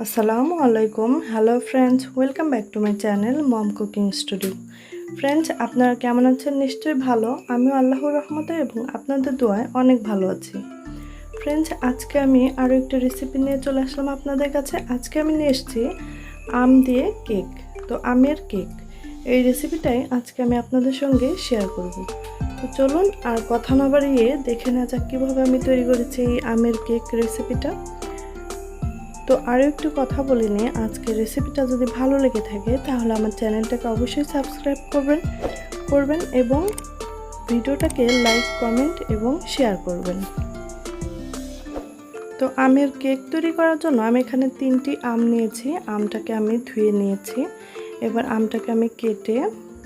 আসসালামু আলাইকুম। Hello friends, welcome back to my channel mom cooking studio. Friends, আপনারা কেমন আছেন? নিশ্চয়ই ভালো। আমিও আল্লাহর রহমতে এবং আপনাদের দোয়ায় অনেক ভালো আছি। ফ্রেন্ডস, আজকে আমি আরও একটা রেসিপি নিয়ে চলে আসলাম আপনাদের কাছে। আজকে আমি নিয়ে এসেছি আম দিয়ে কেক। তো আমের কেক, এই রেসিপিটাই আজকে আমি আপনাদের সঙ্গে শেয়ার করব। তো চলুন আর কথা না বাড়িয়ে দেখে নেওয়া যাক কীভাবে আমি তৈরি করেছি এই আমের কেক রেসিপিটা। তো আরও একটু কথা বলে নিয়ে, আজকের রেসিপিটা যদি ভালো লেগে থাকে তাহলে আমার চ্যানেলটাকে অবশ্যই সাবস্ক্রাইব করবেন এবং ভিডিওটাকে লাইক, কমেন্ট এবং শেয়ার করবেন। তো আমের কেক তৈরি করার জন্য আমি এখানে 3টি আম নিয়েছি। আমটাকে আমি ধুয়ে নিয়েছি। এবার আমটাকে আমি কেটে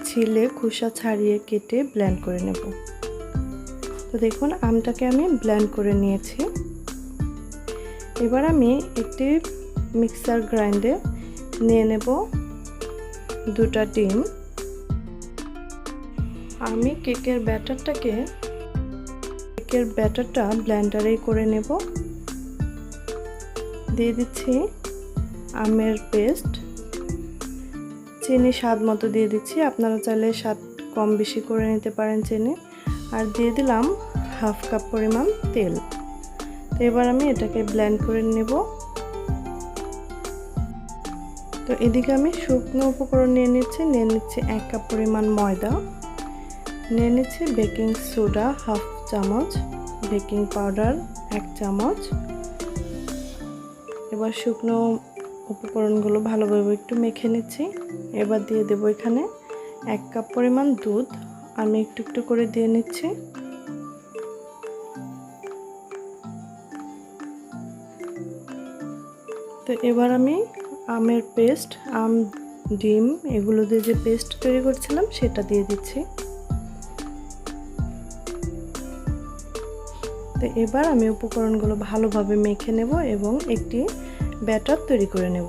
ছিলে খোসা ছাড়িয়ে কেটে ব্লেন্ড করে নেব। তো দেখুন, আমটাকে আমি ব্লেন্ড করে নিয়েছি। এবার আমি একটি মিক্সার গ্রাইন্ডে নিয়ে নেব 2টা ডিম। আমি কেকের ব্যাটারটা ব্লেন্ডারেই করে নেব। দিয়ে দিচ্ছি আমের পেস্ট, চিনি স্বাদ মতো দিয়ে দিচ্ছি, আপনারা চাইলে স্বাদ কম বেশি করে নিতে পারেন চিনি। আর দিয়ে দিলাম 1/2 কাপ পরিমাণ তেল। তো এবার আমি এটাকে ব্লেন্ড করে নেব। তো এদিকে আমি শুকনো উপকরণ নিয়ে নিচ্ছি 1 কাপ পরিমাণ ময়দা, নিয়ে নিচ্ছি বেকিং সোডা 1/2 চামচ, বেকিং পাউডার 1 চামচ। এবার শুকনো উপকরণগুলো ভালোভাবে একটু মেখে নিচ্ছি। এবার দিয়ে দেব এখানে 1 কাপ পরিমাণ দুধ, আমি একটু একটু করে দিয়ে নিচ্ছি। তো এবার আমি আমের পেস্ট, আম, ডিম এগুলো দিয়ে যে পেস্ট তৈরি করছিলাম সেটা দিয়ে দিচ্ছি। তো এবার আমি উপকরণগুলো ভালোভাবে মেখে নেব এবং একটি ব্যাটার তৈরি করে নেব।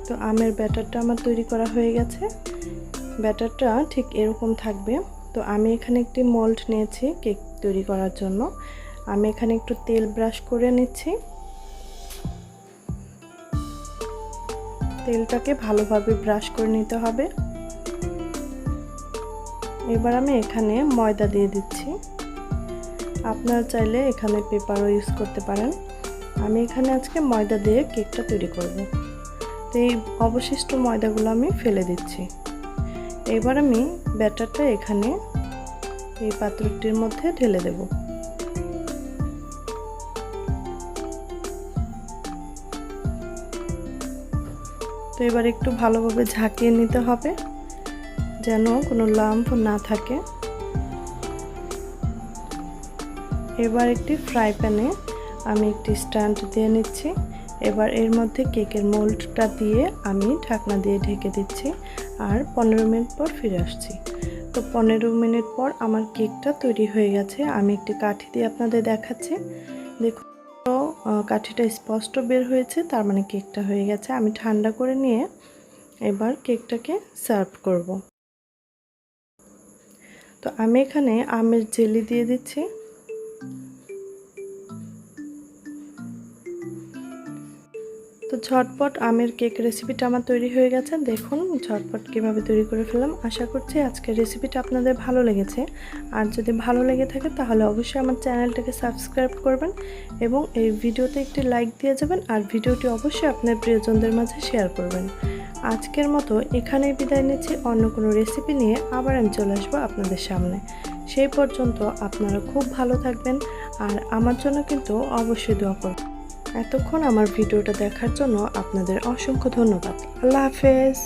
তো আমের ব্যাটারটা আমার তৈরি করা হয়ে গেছে। ব্যাটারটা ঠিক এরকম থাকবে। তো আমি এখানে একটি মোল্ড নিয়েছি কেক তৈরি করার জন্য। আমি এখানে একটু তেল ব্রাশ করে নিচ্ছি। তেলটাকে ভালোভাবে ব্রাশ করে নিতে হবে। এবার আমি এখানে ময়দা দিয়ে দিচ্ছি। আপনারা চাইলে এখানে পেপারও ইউজ করতে পারেন। আমি এখানে আজকে ময়দা দিয়ে কেকটা তৈরি করব। তো এই অবশিষ্ট ময়দাগুলো আমি ফেলে দিচ্ছি। এবার আমি ব্যাটারটা এখানে এই পাত্রটির মধ্যে ঢেলে দেব। তো এবার একটু ভালোভাবে ঝাঁকিয়ে নিতে হবে যেন কোনো লাম্প না থাকে। এবার একটি ফ্রাই প্যানে আমি একটি স্ট্যান্ড দিয়ে নিচ্ছি। এবার এর মধ্যে কেকের মোল্ডটা দিয়ে আমি ঢাকনা দিয়ে ঢেকে দিচ্ছি আর 15 মিনিট পর ফিরে আসছি। তো 15 মিনিট পর আমার কেকটা তৈরি হয়ে গেছে। আমি একটি কাঠি দিয়ে আপনাদের দেখাচ্ছি। দেখুন, কাঠিটা স্পষ্ট বের হয়েছে, তার মানে কেকটা হয়ে গেছে। আমি ঠান্ডা করে নিয়ে এবার কেকটাকে সার্ভ করব। তো আমি এখানে আমের জেলি দিয়ে দিচ্ছি। তো ঝটপট আমের কেক রেসিপিটা আমার তৈরি হয়ে গেছে। দেখুন ঝটপট কীভাবে তৈরি করে ফেললাম। আশা করছি আজকের রেসিপিটা আপনাদের ভালো লেগেছে। আর যদি ভালো লেগে থাকে তাহলে অবশ্যই আমার চ্যানেলটাকে সাবস্ক্রাইব করবেন এবং এই ভিডিওতে একটি লাইক দিয়ে যাবেন আর ভিডিওটি অবশ্যই আপনার প্রিয়জনদের মাঝে শেয়ার করবেন। আজকের মতো এখানেই বিদায় নিচ্ছি। অন্য কোনো রেসিপি নিয়ে আবার আমি চলে আসবো আপনাদের সামনে। সেই পর্যন্ত আপনারা খুব ভালো থাকবেন আর আমার জন্য কিন্তু অবশ্যই দোয়া করবেন। এতক্ষণ আমার ভিডিওটা দেখার জন্য আপনাদের অসংখ্য ধন্যবাদ। আল্লাহ হাফেজ।